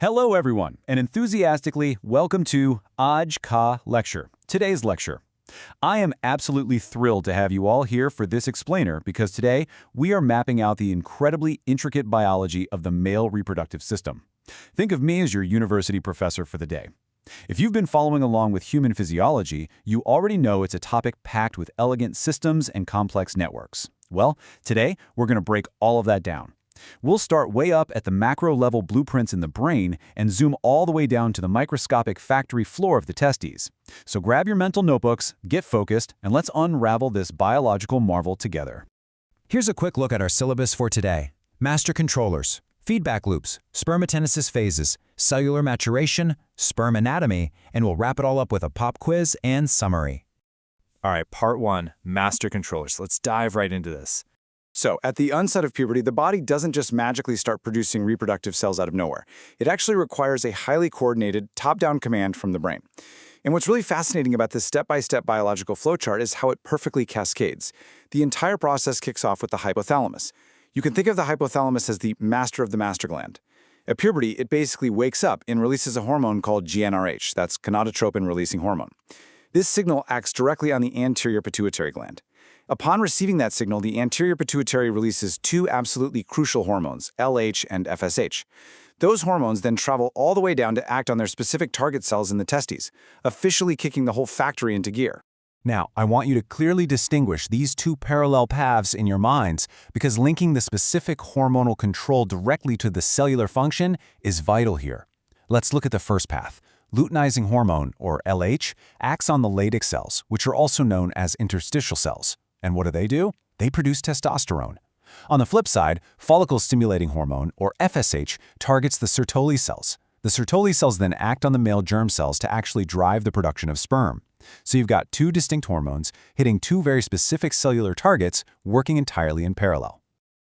Hello everyone, and enthusiastically welcome to Aaj Ka Lecture, today's lecture. I am absolutely thrilled to have you all here for this explainer because today we are mapping out the incredibly intricate biology of the male reproductive system. Think of me as your university professor for the day. If you've been following along with human physiology, you already know it's a topic packed with elegant systems and complex networks. Well, today we're going to break all of that down. We'll start way up at the macro-level blueprints in the brain and zoom all the way down to the microscopic factory floor of the testes. So grab your mental notebooks, get focused, and let's unravel this biological marvel together. Here's a quick look at our syllabus for today. Master controllers, feedback loops, spermatogenesis phases, cellular maturation, sperm anatomy, and we'll wrap it all up with a pop quiz and summary. All right, part one, master controllers. Let's dive right into this. So, at the onset of puberty, the body doesn't just magically start producing reproductive cells out of nowhere. It actually requires a highly coordinated, top-down command from the brain. And what's really fascinating about this step-by-step biological flowchart is how it perfectly cascades. The entire process kicks off with the hypothalamus. You can think of the hypothalamus as the master of the master gland. At puberty, it basically wakes up and releases a hormone called GnRH, that's gonadotropin-releasing hormone. This signal acts directly on the anterior pituitary gland. Upon receiving that signal, the anterior pituitary releases two absolutely crucial hormones, LH and FSH. Those hormones then travel all the way down to act on their specific target cells in the testes, officially kicking the whole factory into gear. Now, I want you to clearly distinguish these two parallel paths in your minds because linking the specific hormonal control directly to the cellular function is vital here. Let's look at the first path. Luteinizing hormone, or LH, acts on the Leydig cells, which are also known as interstitial cells. And what do? They produce testosterone. On the flip side, follicle-stimulating hormone, or FSH, targets the Sertoli cells. The Sertoli cells then act on the male germ cells to actually drive the production of sperm. So you've got two distinct hormones hitting two very specific cellular targets working entirely in parallel.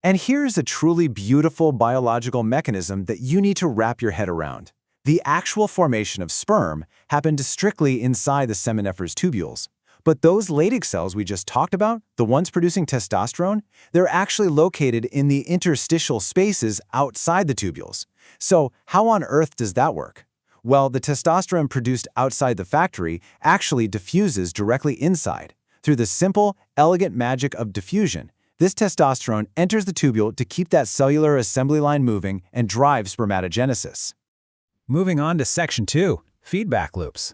And here's a truly beautiful biological mechanism that you need to wrap your head around. The actual formation of sperm happened strictly inside the seminiferous tubules. But those Leydig cells we just talked about, the ones producing testosterone, they're actually located in the interstitial spaces outside the tubules. So how on earth does that work? Well, the testosterone produced outside the factory actually diffuses directly inside. Through the simple, elegant magic of diffusion, this testosterone enters the tubule to keep that cellular assembly line moving and drive spermatogenesis. Moving on to section 2, feedback loops.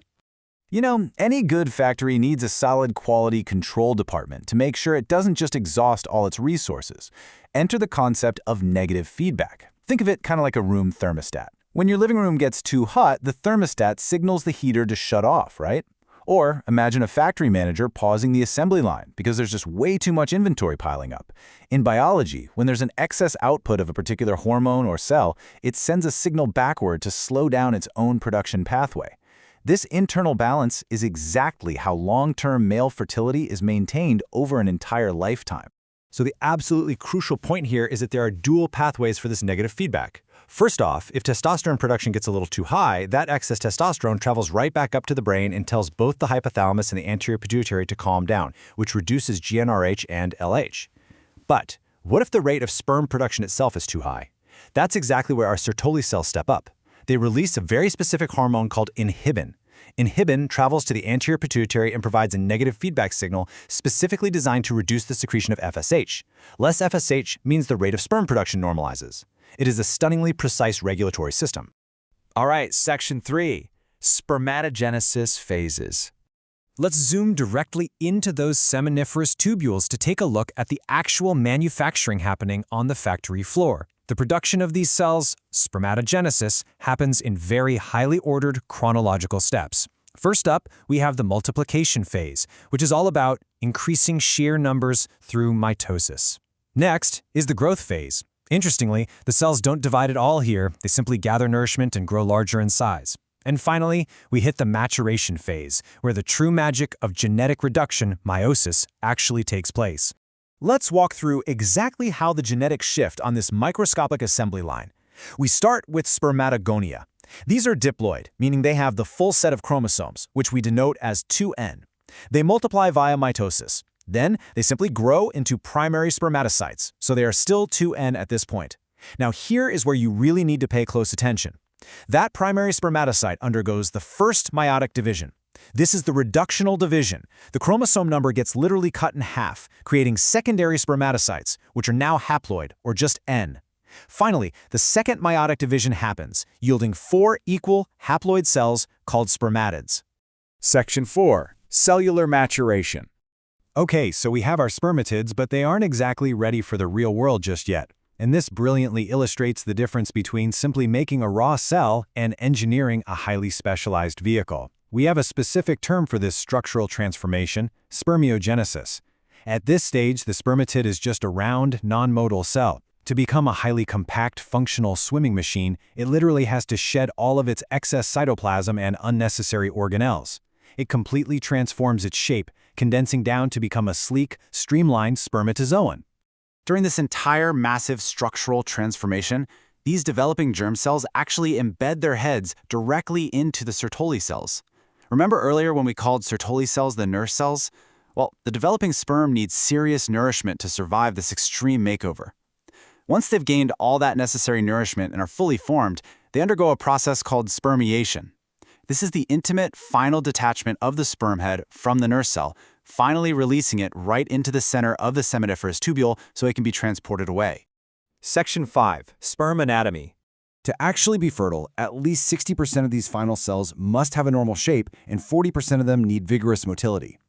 You know, any good factory needs a solid quality control department to make sure it doesn't just exhaust all its resources. Enter the concept of negative feedback. Think of it kind of like a room thermostat. When your living room gets too hot, the thermostat signals the heater to shut off, right? Or imagine a factory manager pausing the assembly line because there's just way too much inventory piling up. In biology, when there's an excess output of a particular hormone or cell, it sends a signal backward to slow down its own production pathway. This internal balance is exactly how long-term male fertility is maintained over an entire lifetime. So the absolutely crucial point here is that there are dual pathways for this negative feedback. First off, if testosterone production gets a little too high, that excess testosterone travels right back up to the brain and tells both the hypothalamus and the anterior pituitary to calm down, which reduces GnRH and LH. But what if the rate of sperm production itself is too high? That's exactly where our Sertoli cells step up. They release a very specific hormone called inhibin. Inhibin travels to the anterior pituitary and provides a negative feedback signal specifically designed to reduce the secretion of FSH. Less FSH means the rate of sperm production normalizes. It is a stunningly precise regulatory system. All right, section 3, spermatogenesis phases. Let's zoom directly into those seminiferous tubules to take a look at the actual manufacturing happening on the factory floor. The production of these cells, spermatogenesis, happens in very highly ordered chronological steps. First up, we have the multiplication phase, which is all about increasing sheer numbers through mitosis. Next is the growth phase. Interestingly, the cells don't divide at all here, they simply gather nourishment and grow larger in size. And finally, we hit the maturation phase, where the true magic of genetic reduction, meiosis, actually takes place. Let's walk through exactly how the genetics shift on this microscopic assembly line. We start with spermatogonia. These are diploid, meaning they have the full set of chromosomes, which we denote as 2N. They multiply via mitosis. Then they simply grow into primary spermatocytes, so they are still 2N at this point. Now here is where you really need to pay close attention. That primary spermatocyte undergoes the first meiotic division. This is the reductional division. The chromosome number gets literally cut in half, creating secondary spermatocytes, which are now haploid, or just N. Finally, the second meiotic division happens, yielding 4 equal haploid cells called spermatids. Section 4. Cellular maturation. Okay, so we have our spermatids, but they aren't exactly ready for the real world just yet. And this brilliantly illustrates the difference between simply making a raw cell and engineering a highly specialized vehicle. We have a specific term for this structural transformation, spermatogenesis. At this stage, the spermatid is just a round, non-modal cell. To become a highly compact, functional swimming machine, it literally has to shed all of its excess cytoplasm and unnecessary organelles. It completely transforms its shape, condensing down to become a sleek, streamlined spermatozoan. During this entire massive structural transformation, these developing germ cells actually embed their heads directly into the Sertoli cells. Remember earlier when we called Sertoli cells the nurse cells? Well, the developing sperm needs serious nourishment to survive this extreme makeover. Once they've gained all that necessary nourishment and are fully formed, they undergo a process called spermiation. This is the intimate, final detachment of the sperm head from the nurse cell, finally releasing it right into the center of the seminiferous tubule so it can be transported away. Section 5. Sperm anatomy. To actually be fertile, at least 60% of these final cells must have a normal shape and 40% of them need vigorous motility.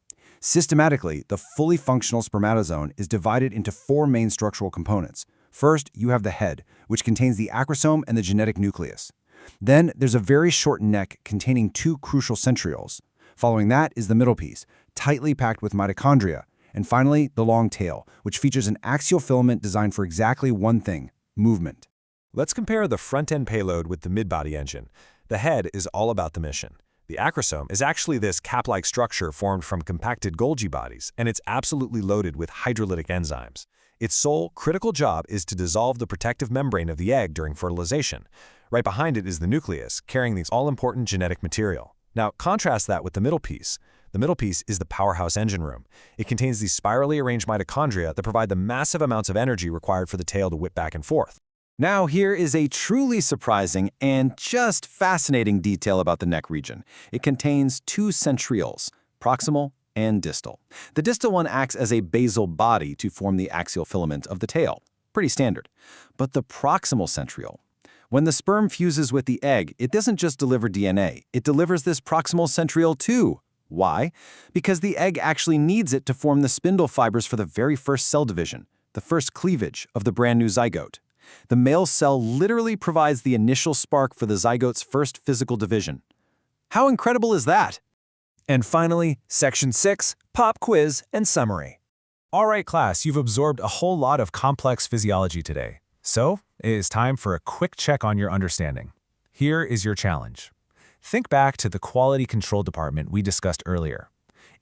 Systematically, the fully functional spermatozoon is divided into 4 main structural components. First, you have the head, which contains the acrosome and the genetic nucleus. Then, there's a very short neck containing 2 crucial centrioles. Following that is the middle piece, tightly packed with mitochondria. And finally, the long tail, which features an axial filament designed for exactly one thing, movement. Let's compare the front-end payload with the mid-body engine. The head is all about the mission. The acrosome is actually this cap-like structure formed from compacted Golgi bodies, and it's absolutely loaded with hydrolytic enzymes. Its sole critical job is to dissolve the protective membrane of the egg during fertilization. Right behind it is the nucleus, carrying the all-important genetic material. Now, contrast that with the middle piece. The middle piece is the powerhouse engine room. It contains these spirally arranged mitochondria that provide the massive amounts of energy required for the tail to whip back and forth. Now, here is a truly surprising and just fascinating detail about the neck region. It contains 2 centrioles, proximal and distal. The distal one acts as a basal body to form the axial filament of the tail. Pretty standard. But the proximal centriole, when the sperm fuses with the egg, it doesn't just deliver DNA, it delivers this proximal centriole too. Why? Because the egg actually needs it to form the spindle fibers for the very first cell division, the first cleavage of the brand new zygote. The male cell literally provides the initial spark for the zygote's first physical division. How incredible is that? And finally, Section 6, Pop Quiz and Summary. All right, class, you've absorbed a whole lot of complex physiology today. So, it is time for a quick check on your understanding. Here is your challenge. Think back to the quality control department we discussed earlier.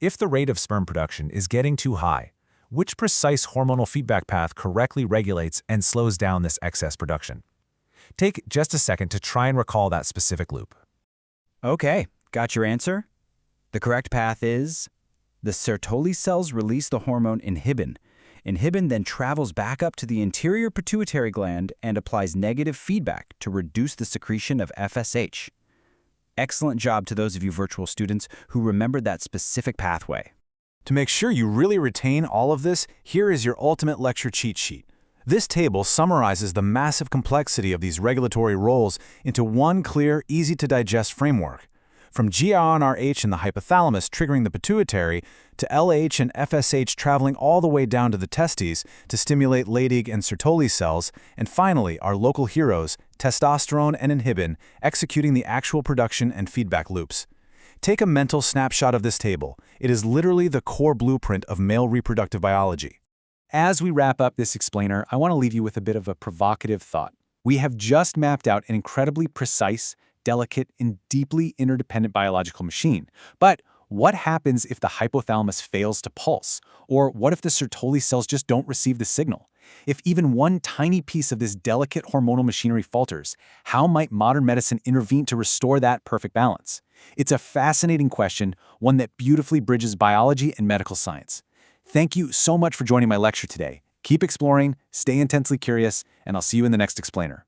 If the rate of sperm production is getting too high, which precise hormonal feedback path correctly regulates and slows down this excess production? Take just a second to try and recall that specific loop. Okay, got your answer? The correct path is the Sertoli cells release the hormone inhibin. Inhibin then travels back up to the anterior pituitary gland and applies negative feedback to reduce the secretion of FSH. Excellent job to those of you virtual students who remembered that specific pathway. To make sure you really retain all of this, here is your ultimate lecture cheat sheet. This table summarizes the massive complexity of these regulatory roles into one clear, easy-to-digest framework. From GnRH in the hypothalamus triggering the pituitary, to LH and FSH traveling all the way down to the testes to stimulate Leydig and Sertoli cells, and finally our local heroes, testosterone and inhibin, executing the actual production and feedback loops. Take a mental snapshot of this table. It is literally the core blueprint of male reproductive biology. As we wrap up this explainer, I want to leave you with a bit of a provocative thought. We have just mapped out an incredibly precise, delicate, and deeply interdependent biological machine. But what happens if the hypothalamus fails to pulse? Or what if the Sertoli cells just don't receive the signal? If even one tiny piece of this delicate hormonal machinery falters, how might modern medicine intervene to restore that perfect balance? It's a fascinating question, one that beautifully bridges biology and medical science. Thank you so much for joining my lecture today. Keep exploring, stay intensely curious, and I'll see you in the next explainer.